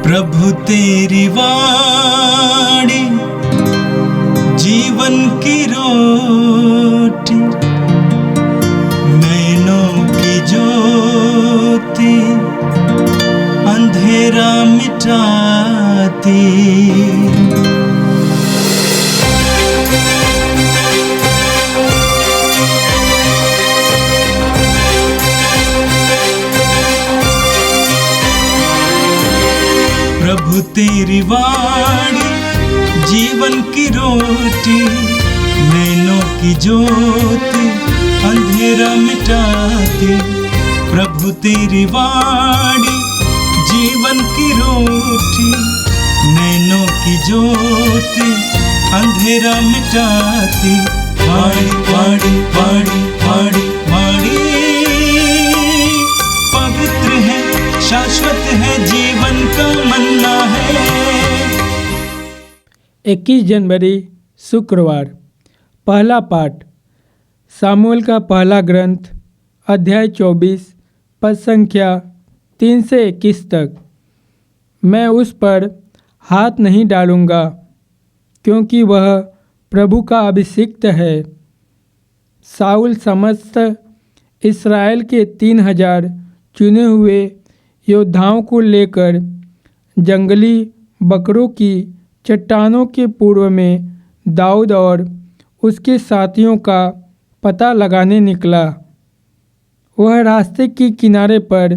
प्रभु तेरी वाणी जीवन की रोटी, नैनों की ज्योति अंधेरा मिटाती। प्रभु तेरी वाणी जीवन की रोटी, नैनों की ज्योति अंधेरा मिटाती। प्रभु तेरी वाणी जीवन की रोटी, नैनों की ज्योति अंधेरा मिटाती। वाणी वाणी वाणी वाणी वाणी पवित्र है, शाश्वत है, जीवन का मन्ना है। 21 जनवरी शुक्रवार। पहला पाठ सामुएल का पहला ग्रंथ अध्याय 24 पद संख्या 3 से 21 तक। मैं उस पर हाथ नहीं डालूंगा, क्योंकि वह प्रभु का अभिषिक्त है। साउल समस्त इस्राएल के 3000 चुने हुए योद्धाओं को लेकर जंगली बकरों की चट्टानों के पूर्व में दाऊद और उसके साथियों का पता लगाने निकला। वह रास्ते के किनारे पर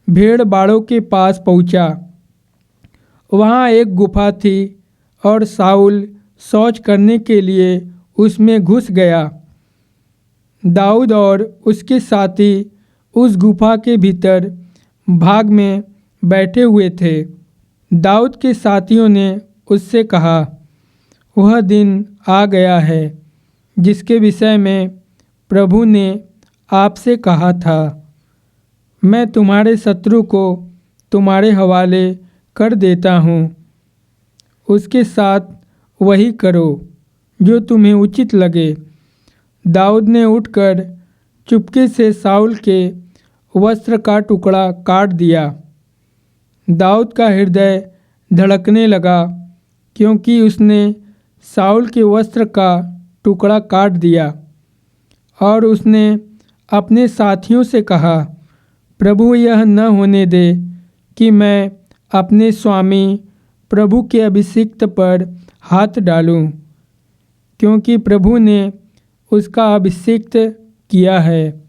भेड़ बाड़ों के पास पहुंचा। वहां एक गुफा थी और साउल शौच करने के लिए उसमें घुस गया। दाऊद और उसके साथी उस गुफा के भीतर भाग में बैठे हुए थे। दाऊद के साथियों ने उससे कहा, वह दिन आ गया है जिसके विषय में प्रभु ने आपसे कहा था, मैं तुम्हारे शत्रु को तुम्हारे हवाले कर देता हूँ। उसके साथ वही करो जो तुम्हें उचित लगे। दाऊद ने उठकर चुपके से साउल के वस्त्र का टुकड़ा काट दिया। दाऊद का हृदय धड़कने लगा, क्योंकि उसने साउल के वस्त्र का टुकड़ा काट दिया। और उसने अपने साथियों से कहा, प्रभु यह न होने दे कि मैं अपने स्वामी प्रभु के अभिषिक्त पर हाथ डालूं, क्योंकि प्रभु ने उसका अभिषिक्त किया है।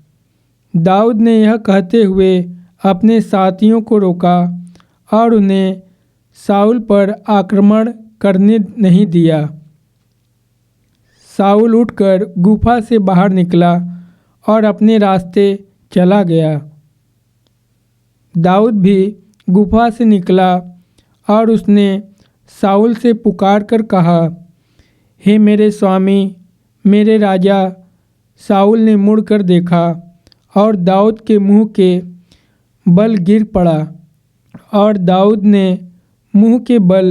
दाऊद ने यह कहते हुए अपने साथियों को रोका और उन्हें साउल पर आक्रमण करने नहीं दिया। साउल उठकर गुफा से बाहर निकला और अपने रास्ते चला गया। दाऊद भी गुफा से निकला और उसने साउल से पुकार कर कहा, हे मेरे स्वामी, मेरे राजा। साउल ने मुड़कर देखा और दाऊद के मुंह के बल गिर पड़ा, और दाऊद ने मुंह के बल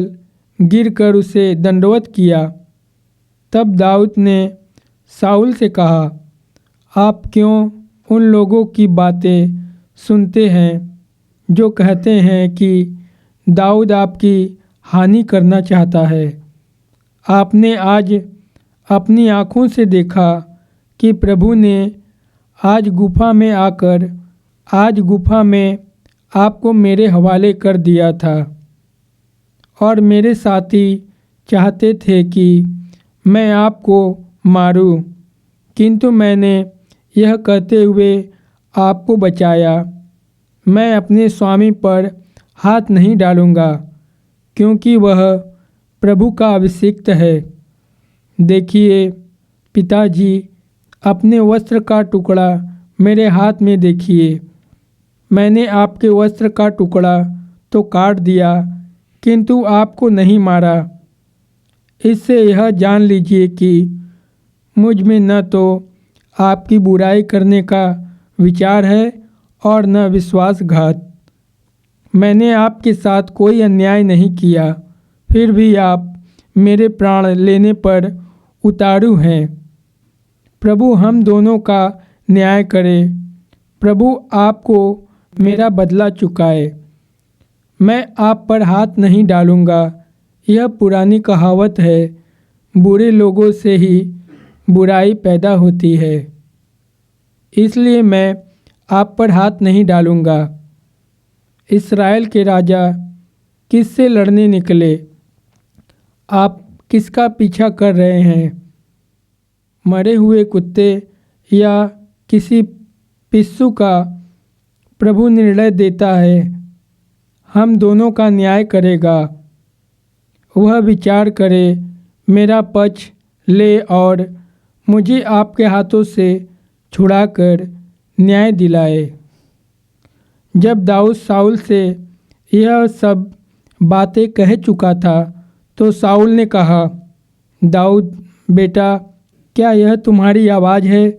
गिरकर उसे दंडवत किया। तब दाऊद ने साउल से कहा, आप क्यों उन लोगों की बातें सुनते हैं जो कहते हैं कि दाऊद आपकी हानि करना चाहता है? आपने आज अपनी आँखों से देखा कि प्रभु ने आज गुफा में आपको मेरे हवाले कर दिया था। और मेरे साथी चाहते थे कि मैं आपको मारूं, किंतु मैंने यह कहते हुए आपको बचाया, मैं अपने स्वामी पर हाथ नहीं डालूंगा, क्योंकि वह प्रभु का अभिषिक्त है। देखिए पिताजी, अपने वस्त्र का टुकड़ा मेरे हाथ में देखिए। मैंने आपके वस्त्र का टुकड़ा तो काट दिया, किंतु आपको नहीं मारा। इससे यह जान लीजिए कि मुझ में न तो आपकी बुराई करने का विचार है और न विश्वासघात। मैंने आपके साथ कोई अन्याय नहीं किया, फिर भी आप मेरे प्राण लेने पर उतारू हैं। प्रभु हम दोनों का न्याय करे। प्रभु आपको मेरा बदला चुकाए। मैं आप पर हाथ नहीं डालूंगा। यह पुरानी कहावत है, बुरे लोगों से ही बुराई पैदा होती है, इसलिए मैं आप पर हाथ नहीं डालूंगा। इस्राएल के राजा किससे लड़ने निकले? आप किसका पीछा कर रहे हैं? मरे हुए कुत्ते या किसी पिस्सू का? प्रभु निर्णय देता है, हम दोनों का न्याय करेगा। वह विचार करे, मेरा पक्ष ले और मुझे आपके हाथों से छुड़ाकर न्याय दिलाए। जब दाऊद साउल से यह सब बातें कह चुका था तो साउल ने कहा, दाऊद बेटा, क्या यह तुम्हारी आवाज़ है?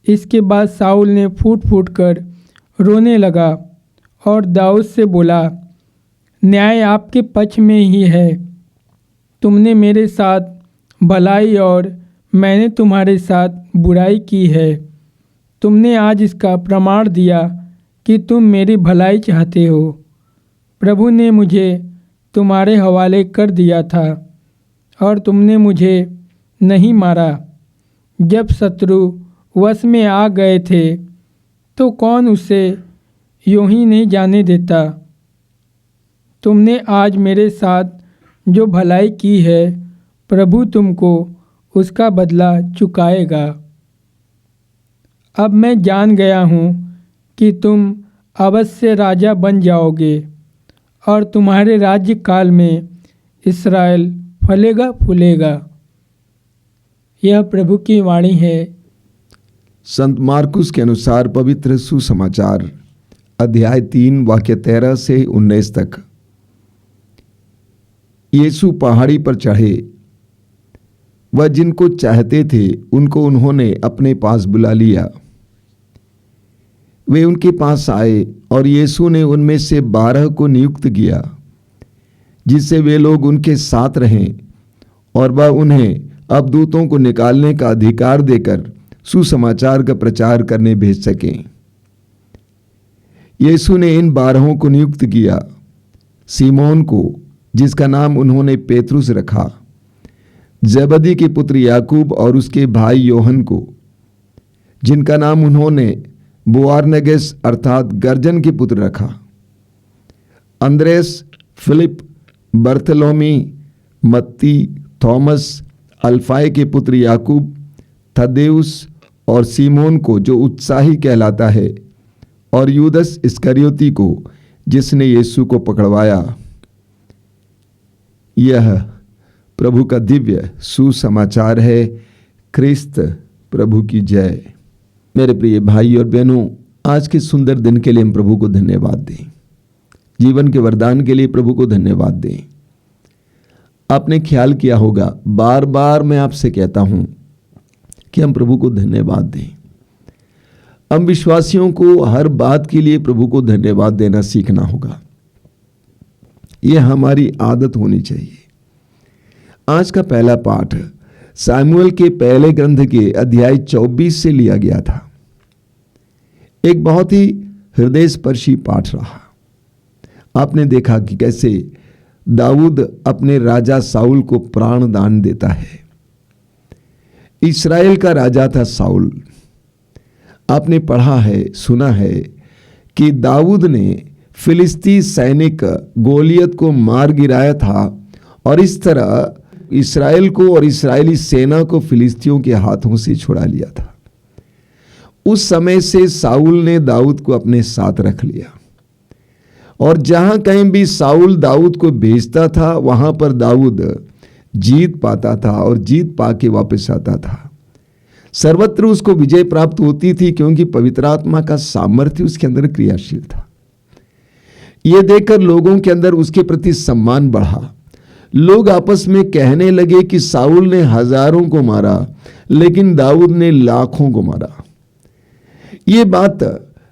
इसके बाद साउल ने फूट फूट कर रोने लगा और दाऊद से बोला, न्याय आपके पक्ष में ही है। तुमने मेरे साथ भलाई और मैंने तुम्हारे साथ बुराई की है। तुमने आज इसका प्रमाण दिया कि तुम मेरी भलाई चाहते हो। प्रभु ने मुझे तुम्हारे हवाले कर दिया था और तुमने मुझे नहीं मारा। जब शत्रु वश में आ गए थे तो कौन उसे यूं ही नहीं जाने देता। तुमने आज मेरे साथ जो भलाई की है, प्रभु तुमको उसका बदला चुकाएगा। अब मैं जान गया हूँ कि तुम अवश्य राजा बन जाओगे और तुम्हारे राज्य काल में इस्राएल फलेगा फूलेगा। यह प्रभु की वाणी है। संत मार्कुस के अनुसार पवित्र सुसमाचार अध्याय 3 वाक्य 13 से 19 तक। यीशु पहाड़ी पर चढ़े। वह जिनको चाहते थे उनको उन्होंने अपने पास बुला लिया। वे उनके पास आए और यीशु ने उनमें से 12 को नियुक्त किया, जिससे वे लोग उनके साथ रहें और वह उन्हें अब दूतों को निकालने का अधिकार देकर सुसमाचार का प्रचार करने भेज सकें। यीशु ने इन 12 को नियुक्त किया, सीमोन को, जिसका नाम उन्होंने पेतरुस रखा, जबदी के पुत्र याकूब और उसके भाई योहन को, जिनका नाम उन्होंने बोआनर्गेस अर्थात गर्जन के पुत्र रखा, अंद्रेस, फिलिप, बर्थलोमी, मत्ती, थॉमस, अल्फाई के पुत्र याकूब, थद्देउस और सीमोन को जो उत्साही कहलाता है, और यूदस इस्करियोती को जिसने यीशु को पकड़वाया। यह प्रभु का दिव्य सुसमाचार है। ख्रिस्त प्रभु की जय। मेरे प्रिय भाई और बहनों, आज के सुंदर दिन के लिए हम प्रभु को धन्यवाद दें। जीवन के वरदान के लिए प्रभु को धन्यवाद दें। आपने ख्याल किया होगा, बार बार मैं आपसे कहता हूं कि हम प्रभु को धन्यवाद दें। हम विश्वासियों को हर बात के लिए प्रभु को धन्यवाद देना सीखना होगा। यह हमारी आदत होनी चाहिए। आज का पहला पाठ सामुएल के पहले ग्रंथ के अध्याय 24 से लिया गया था। एक बहुत ही हृदयस्पर्शी पाठ रहा। आपने देखा कि कैसे दाऊद अपने राजा साउल को प्राण दान देता है। इस्राएल का राजा था साउल। आपने पढ़ा है, सुना है कि दाऊद ने फिलिस्ती सैनिक गोलियत को मार गिराया था और इस तरह इस्राएल को और इस्राएली सेना को फिलिस्तियों के हाथों से छुड़ा लिया था। उस समय से साउल ने दाऊद को अपने साथ रख लिया और जहां कहीं भी साउल दाऊद को भेजता था वहां पर दाऊद जीत पाता था और जीत पाके वापस आता था। सर्वत्र उसको विजय प्राप्त होती थी क्योंकि पवित्र आत्मा का सामर्थ्य उसके अंदर क्रियाशील था। यह देखकर लोगों के अंदर उसके प्रति सम्मान बढ़ा। लोग आपस में कहने लगे कि साउल ने हजारों को मारा लेकिन दाऊद ने लाखों को मारा। ये बात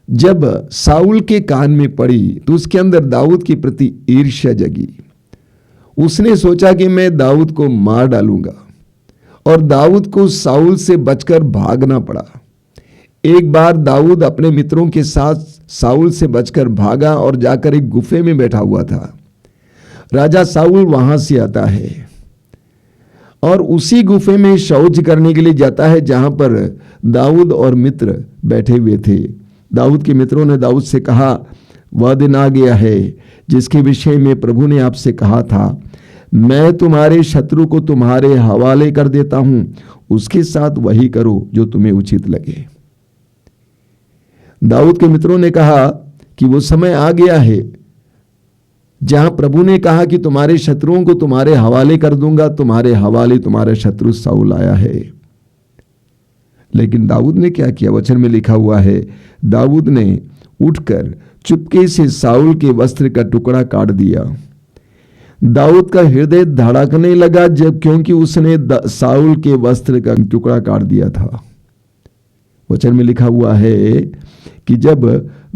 जब साउल के कान में पड़ी तो उसके अंदर दाऊद के प्रति ईर्ष्या जगी। उसने सोचा कि मैं दाऊद को मार डालूंगा और दाऊद को साउल से बचकर भागना पड़ा। एक बार दाऊद अपने मित्रों के साथ साउल से बचकर भागा और जाकर एक गुफे में बैठा हुआ था। राजा साउल वहां से आता है और उसी गुफे में शौच करने के लिए जाता है जहां पर दाऊद और मित्र बैठे हुए थे। दाऊद के मित्रों ने दाऊद से कहा, वह दिन आ गया है जिसके विषय में प्रभु ने आपसे कहा था, मैं तुम्हारे शत्रु को तुम्हारे हवाले कर देता हूं, उसके साथ वही करो जो तुम्हें उचित लगे। दाऊद के मित्रों ने कहा कि वो समय आ गया है जहां प्रभु ने कहा कि तुम्हारे शत्रुओं को तुम्हारे हवाले कर दूंगा, तुम्हारे हवाले तुम्हारा शत्रु साउल आया है। लेकिन दाऊद ने क्या किया? वचन में लिखा हुआ है, दाऊद ने उठकर चुपके से साउल के वस्त्र का टुकड़ा काट दिया। दाऊद का हृदय धड़कने लगा जब क्योंकि उसने साउल के वस्त्र का टुकड़ा काट दिया था। वचन में लिखा हुआ है कि जब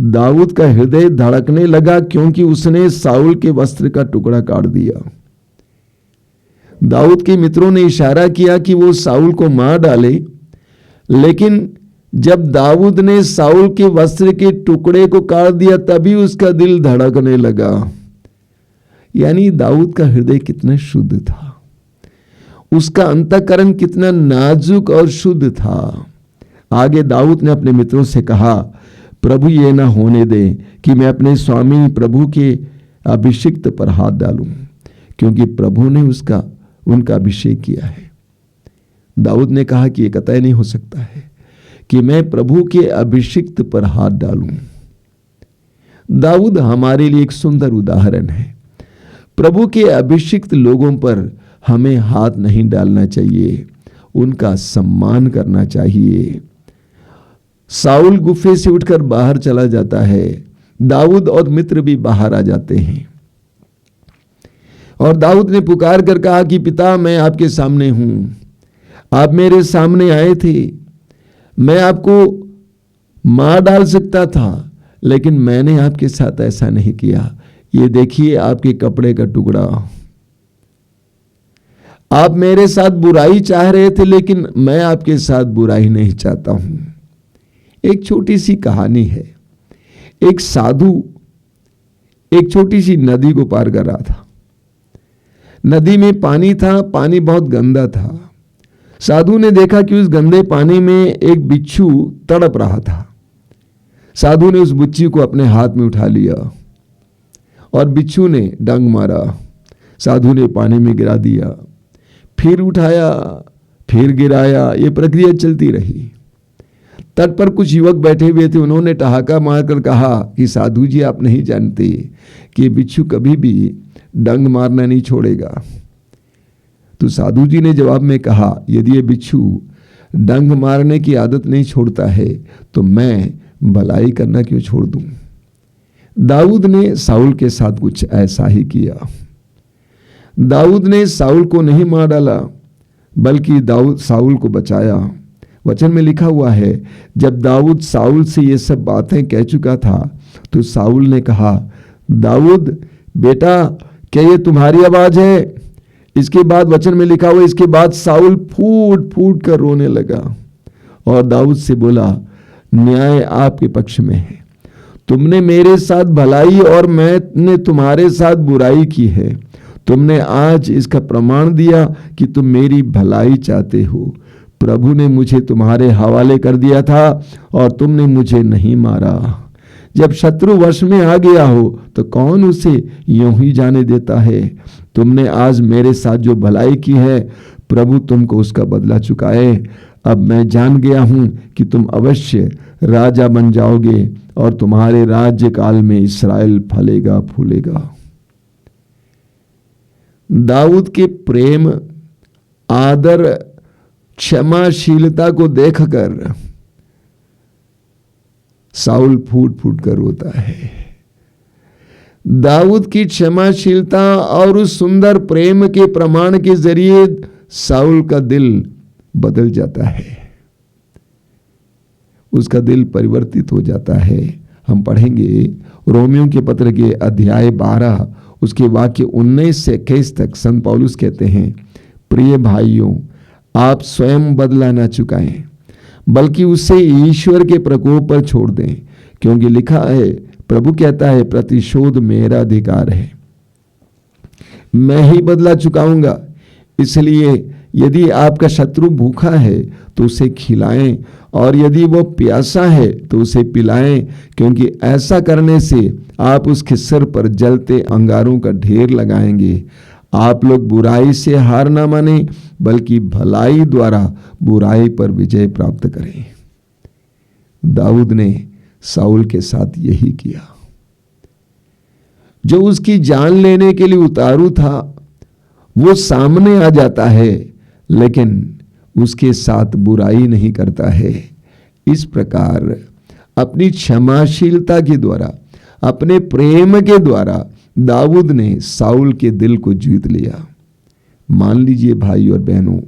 दाऊद का हृदय धड़कने लगा क्योंकि उसने साउल के वस्त्र का टुकड़ा काट दिया। दाऊद के मित्रों ने इशारा किया कि वो साउल को मार डाले, लेकिन जब दाऊद ने साउल के वस्त्र के टुकड़े को काट दिया तभी उसका दिल धड़कने लगा। यानी दाऊद का हृदय कितना शुद्ध था, उसका अंतःकरण कितना नाजुक और शुद्ध था। आगे दाऊद ने अपने मित्रों से कहा, प्रभु ये ना होने दे कि मैं अपने स्वामी प्रभु के अभिषिक्त पर हाथ डालूं, क्योंकि प्रभु ने उनका अभिषेक किया है। दाऊद ने कहा कि ये कतई नहीं हो सकता है कि मैं प्रभु के अभिषिक्त पर हाथ डालूं। दाऊद हमारे लिए एक सुंदर उदाहरण है। प्रभु के अभिषिक्त लोगों पर हमें हाथ नहीं डालना चाहिए, उनका सम्मान करना चाहिए। साउल गुफे से उठकर बाहर चला जाता है, दाऊद और मित्र भी बाहर आ जाते हैं और दाऊद ने पुकार कर कहा कि पिता, मैं आपके सामने हूं, आप मेरे सामने आए थे, मैं आपको मार डाल सकता था, लेकिन मैंने आपके साथ ऐसा नहीं किया। ये देखिए आपके कपड़े का टुकड़ा, आप मेरे साथ बुराई चाह रहे थे, लेकिन मैं आपके साथ बुराई नहीं चाहता हूं। एक छोटी सी कहानी है। एक साधु एक छोटी सी नदी को पार कर रहा था। नदी में पानी था, पानी बहुत गंदा था। साधु ने देखा कि उस गंदे पानी में एक बिच्छू तड़प रहा था। साधु ने उस बिच्छू को अपने हाथ में उठा लिया और बिच्छू ने डंक मारा। साधु ने पानी में गिरा दिया, फिर उठाया, फिर गिराया। ये प्रक्रिया चलती रही। तट पर कुछ युवक बैठे हुए थे, उन्होंने ठहाका मारकर कहा कि साधु जी, आप नहीं जानते कि बिच्छू कभी भी डंक मारना नहीं छोड़ेगा। तो साधु जी ने जवाब में कहा, यदि ये बिच्छू डंक मारने की आदत नहीं छोड़ता है तो मैं भलाई करना क्यों छोड़ दूं। दाऊद ने साउल के साथ कुछ ऐसा ही किया। दाऊद ने साउल को नहीं मार डाला, बल्कि दाऊद साउल को बचाया। वचन में लिखा हुआ है, जब दाऊद साउल से ये सब बातें कह चुका था तो साउल ने कहा, दाऊद बेटा, क्या ये तुम्हारी आवाज है? इसके बाद वचन में लिखा हुआ, इसके बाद साउल फूट फूट कर रोने लगा और दाऊद से बोला, न्याय आपके पक्ष में है। तुमने मेरे साथ भलाई और मैंने तुम्हारे साथ बुराई की है। तुमने आज इसका प्रमाण दिया कि तुम मेरी भलाई चाहते हो। प्रभु ने मुझे तुम्हारे हवाले कर दिया था और तुमने मुझे नहीं मारा। जब शत्रु वश में आ गया हो तो कौन उसे यूं ही जाने देता है। तुमने आज मेरे साथ जो भलाई की है, प्रभु तुमको उसका बदला चुकाए। अब मैं जान गया हूं कि तुम अवश्य राजा बन जाओगे और तुम्हारे राज्य काल में इस्राएल फलेगा फूलेगा। दाऊद के प्रेम, आदर, क्षमाशीलता को देखकर साउल फूट फूट कर रोता है। दाऊद की क्षमाशीलता और उस सुंदर प्रेम के प्रमाण के जरिए साउल का दिल बदल जाता है, उसका दिल परिवर्तित हो जाता है। हम पढ़ेंगे रोमियों के पत्र के अध्याय 12 उसके वाक्य 19 से 21 तक। संत पौलुस कहते हैं, प्रिय भाइयों, आप स्वयं बदला न चुकाएं, बल्कि उसे ईश्वर के प्रकोप पर छोड़ दें, क्योंकि लिखा है, प्रभु कहता है, प्रतिशोध मेरा अधिकार है, मैं ही बदला चुकाऊंगा। इसलिए यदि आपका शत्रु भूखा है तो उसे खिलाएं, और यदि वो प्यासा है तो उसे पिलाएं, क्योंकि ऐसा करने से आप उसके सिर पर जलते अंगारों का ढेर लगाएंगे। आप लोग बुराई से हार ना माने, बल्कि भलाई द्वारा बुराई पर विजय प्राप्त करें। दाऊद ने साउल के साथ यही किया। जो उसकी जान लेने के लिए उतारू था वो सामने आ जाता है, लेकिन उसके साथ बुराई नहीं करता है। इस प्रकार अपनी क्षमाशीलता के द्वारा, अपने प्रेम के द्वारा दाऊद ने साउल के दिल को जीत लिया। मान लीजिए भाई और बहनों,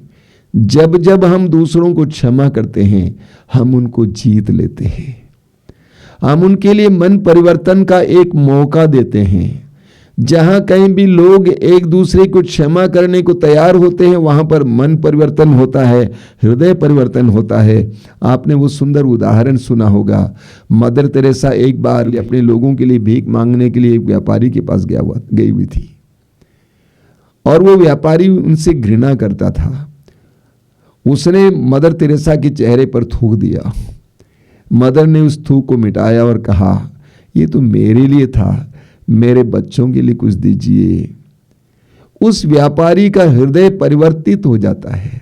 जब जब हम दूसरों को क्षमा करते हैं, हम उनको जीत लेते हैं। हम उनके लिए मन परिवर्तन का एक मौका देते हैं। जहां कहीं भी लोग एक दूसरे को क्षमा करने को तैयार होते हैं, वहां पर मन परिवर्तन होता है, हृदय परिवर्तन होता है। आपने वो सुंदर उदाहरण सुना होगा। मदर तेरेसा एक बार अपने लोगों के लिए भीख मांगने के लिए एक व्यापारी के पास गई हुई थी, और वो व्यापारी उनसे घृणा करता था। उसने मदर तेरेसा के चेहरे पर थूक दिया। मदर ने उस थूक को मिटाया और कहा, ये तो मेरे लिए था, मेरे बच्चों के लिए कुछ दीजिए। उस व्यापारी का हृदय परिवर्तित हो जाता है।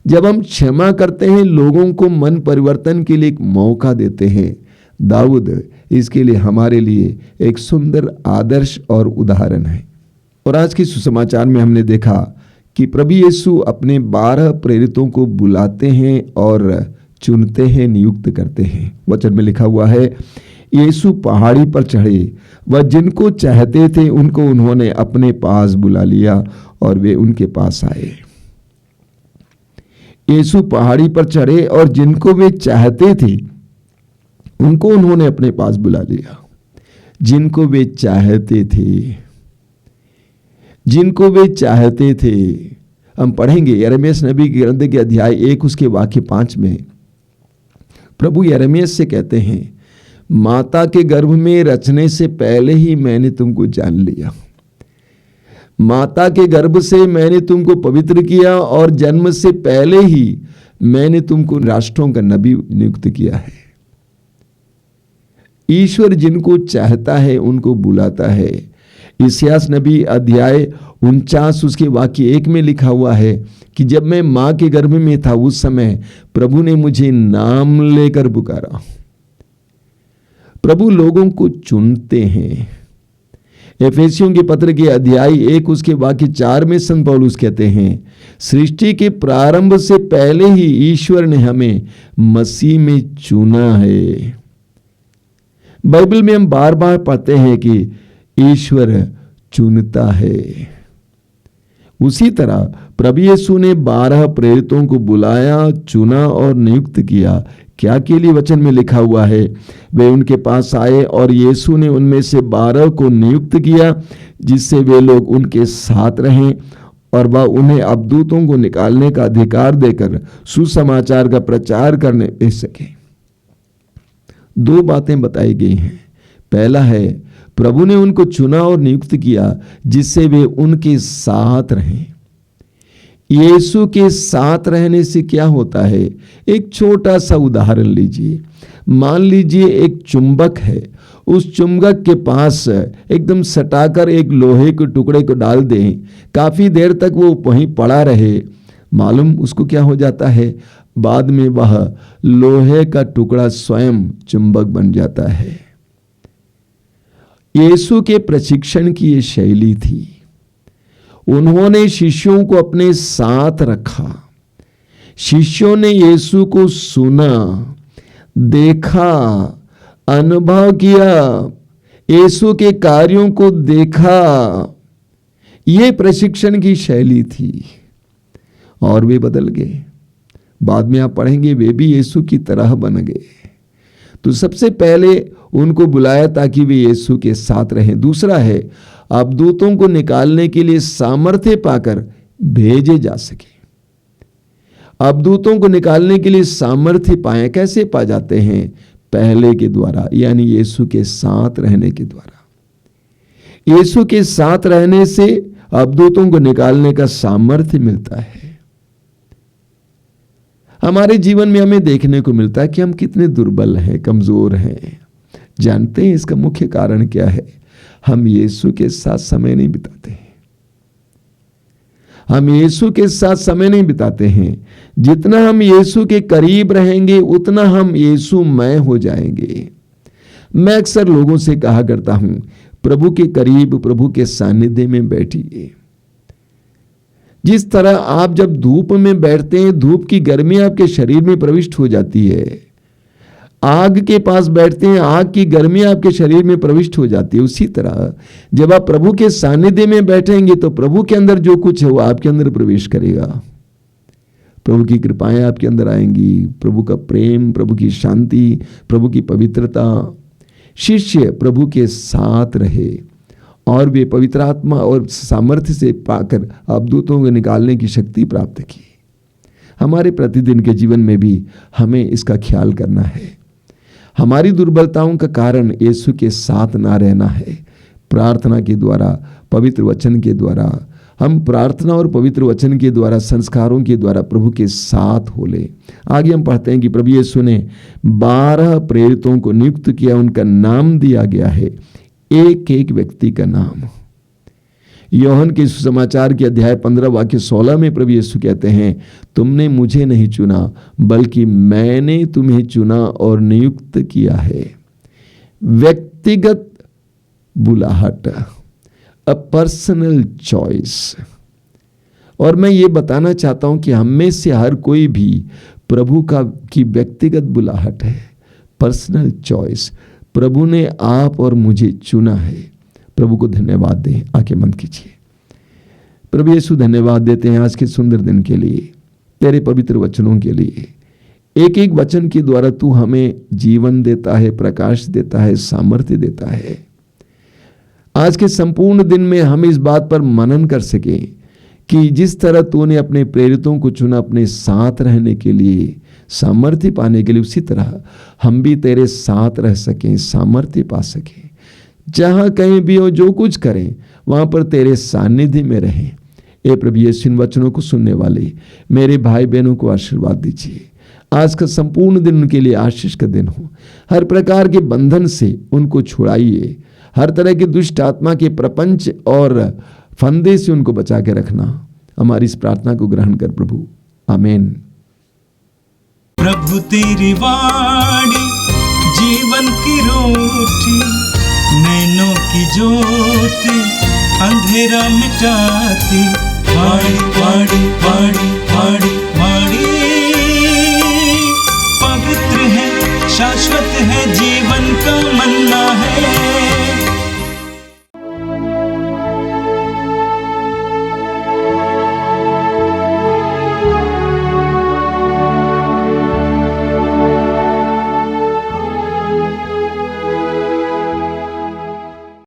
जब हम क्षमा करते हैं, लोगों को मन परिवर्तन के लिए एक मौका देते हैं। दाऊद इसके लिए हमारे लिए एक सुंदर आदर्श और उदाहरण है। और आज के सुसमाचार में हमने देखा कि प्रभु यीशु अपने 12 प्रेरितों को बुलाते हैं और चुनते हैं, नियुक्त करते हैं। वचन में लिखा हुआ है, यीशु पहाड़ी पर चढ़े, वह जिनको चाहते थे उनको उन्होंने अपने पास बुला लिया और वे उनके पास आए। यीशु पहाड़ी पर चढ़े और जिनको वे चाहते थे उनको उन्होंने अपने पास बुला लिया। जिनको वे चाहते थे, जिनको वे चाहते थे। हम पढ़ेंगे यिर्मयाह नबी के ग्रंथ के अध्याय 1 उसके वाक्य 5 में प्रभु यिर्मयाह से कहते हैं, माता के गर्भ में रचने से पहले ही मैंने तुमको जान लिया। माता के गर्भ से मैंने तुमको पवित्र किया और जन्म से पहले ही मैंने तुमको राष्ट्रों का नबी नियुक्त किया है। ईश्वर जिनको चाहता है उनको बुलाता है। इसायाह नबी अध्याय 49 उसके वाक्य 1 में लिखा हुआ है कि जब मैं मां के गर्भ में था उस समय प्रभु ने मुझे नाम लेकर पुकारा। प्रभु लोगों को चुनते हैं। एफेसियों के पत्र के अध्याय 1 उसके वाक्य 4 में संत पौलुस कहते हैं, सृष्टि के प्रारंभ से पहले ही ईश्वर ने हमें मसीह में चुना है। बाइबल में हम बार बार पढ़ते हैं कि ईश्वर चुनता है। उसी तरह प्रभु यीशु ने 12 प्रेरितों को बुलाया, चुना और नियुक्त किया। क्या के लिए वचन में लिखा हुआ है, वे उनके पास आए और यीशु ने उनमें से 12 को नियुक्त किया जिससे वे लोग उनके साथ रहें और वह उन्हें अबदूतों को निकालने का अधिकार देकर सुसमाचार का प्रचार करने दे सके। 2 बातें बताई गई हैं। पहला है, प्रभु ने उनको चुना और नियुक्त किया जिससे वे उनके साथ रहें। यीशु के साथ रहने से क्या होता है? एक छोटा सा उदाहरण लीजिए। मान लीजिए एक चुंबक है, उस चुंबक के पास एकदम सटाकर एक लोहे के टुकड़े को डाल दें, काफी देर तक वो वहीं पड़ा रहे, मालूम उसको क्या हो जाता है? बाद में वह लोहे का टुकड़ा स्वयं चुंबक बन जाता है। यीशु के प्रशिक्षण की ये शैली थी। उन्होंने शिष्यों को अपने साथ रखा। शिष्यों ने यीशु को सुना, देखा, अनुभव किया, यीशु के कार्यों को देखा। ये प्रशिक्षण की शैली थी और वे बदल गए। बाद में आप पढ़ेंगे वे भी यीशु की तरह बन गए। तो सबसे पहले उनको बुलाया ताकि वे यीशु के साथ रहें। दूसरा है, अबदूतों को निकालने के लिए सामर्थ्य पाकर भेजे जा सके। अबदूतों को निकालने के लिए सामर्थ्य पाए, कैसे पा जाते हैं? पहले के द्वारा, यानी यीशु के साथ रहने के द्वारा। यीशु के साथ रहने से अवदूतों को निकालने का सामर्थ्य मिलता है। हमारे जीवन में हमें देखने को मिलता है कि हम कितने दुर्बल हैं, कमजोर हैं। जानते हैं इसका मुख्य कारण क्या है? हम यीशु के साथ समय नहीं बिताते हैं। हम यीशु के साथ समय नहीं बिताते हैं। जितना हम यीशु के करीब रहेंगे उतना हम यीशुमय हो जाएंगे। मैं अक्सर लोगों से कहा करता हूं, प्रभु के करीब, प्रभु के सानिध्य में बैठिए। जिस तरह आप जब धूप में बैठते हैं, धूप की गर्मी आपके शरीर में प्रविष्ट हो जाती है। आग के पास बैठते हैं, आग की गर्मी आपके शरीर में प्रविष्ट हो जाती है। उसी तरह जब आप प्रभु के सानिध्य में बैठेंगे तो प्रभु के अंदर जो कुछ है वो आपके अंदर प्रवेश करेगा। प्रभु की कृपाएं आपके अंदर आएंगी, प्रभु का प्रेम, प्रभु की शांति, प्रभु की पवित्रता। शिष्य प्रभु के साथ रहे और वे पवित्र आत्मा और सामर्थ्य से पाकर अवदूतों को निकालने की शक्ति प्राप्त की। हमारे प्रतिदिन के जीवन में भी हमें इसका ख्याल करना है। हमारी दुर्बलताओं का कारण यीशु के साथ ना रहना है। प्रार्थना के द्वारा, पवित्र वचन के द्वारा, हम प्रार्थना और पवित्र वचन के द्वारा, संस्कारों के द्वारा प्रभु के साथ हो ले। आगे हम पढ़ते हैं कि प्रभु यीशु ने 12 प्रेरितों को नियुक्त किया। उनका नाम दिया गया है, एक एक व्यक्ति का नाम। यूहन्ना के सुसमाचार के अध्याय 15 वाक्य 16 में प्रभु यीशु कहते हैं, तुमने मुझे नहीं चुना बल्कि मैंने तुम्हें चुना और नियुक्त किया है। व्यक्तिगत बुलाहट, अ पर्सनल चॉइस। और मैं ये बताना चाहता हूं कि हम में से हर कोई भी प्रभु की व्यक्तिगत बुलाहट है, पर्सनल चॉइस। प्रभु ने आप और मुझे चुना है। प्रभु को धन्यवाद दें। आंखें बंद कीजिए। प्रभु यीशु, धन्यवाद देते हैं आज के सुंदर दिन के लिए, तेरे पवित्र वचनों के लिए। एक एक वचन के द्वारा तू हमें जीवन देता है, प्रकाश देता है, सामर्थ्य देता है। आज के संपूर्ण दिन में हम इस बात पर मनन कर सकें कि जिस तरह तूने अपने प्रेरितों को चुना अपने साथ रहने के लिए, सामर्थ्य पाने के लिए, उसी तरह हम भी तेरे साथ रह सकें, सामर्थ्य पा सकें। जहां कहीं भी हो, जो कुछ करें, वहां पर तेरे सानिध्य में रहें। ए प्रभु यीशु, इन वचनों को सुनने वाले मेरे भाई बहनों को आशीर्वाद दीजिए। आज का संपूर्ण दिन उनके लिए आशीष का दिन हो। हर प्रकार के बंधन से उनको छुड़ाइए। हर तरह के दुष्ट आत्मा के प्रपंच और फंदे से उनको बचा के रखना। हमारी इस प्रार्थना को ग्रहण कर प्रभु, आमीन। प्रभु तेरी वाणी जीवन की रोटी, नैनों की ज्योति अंधेरा मिटाती। वाणी वाणी वाणी वाणी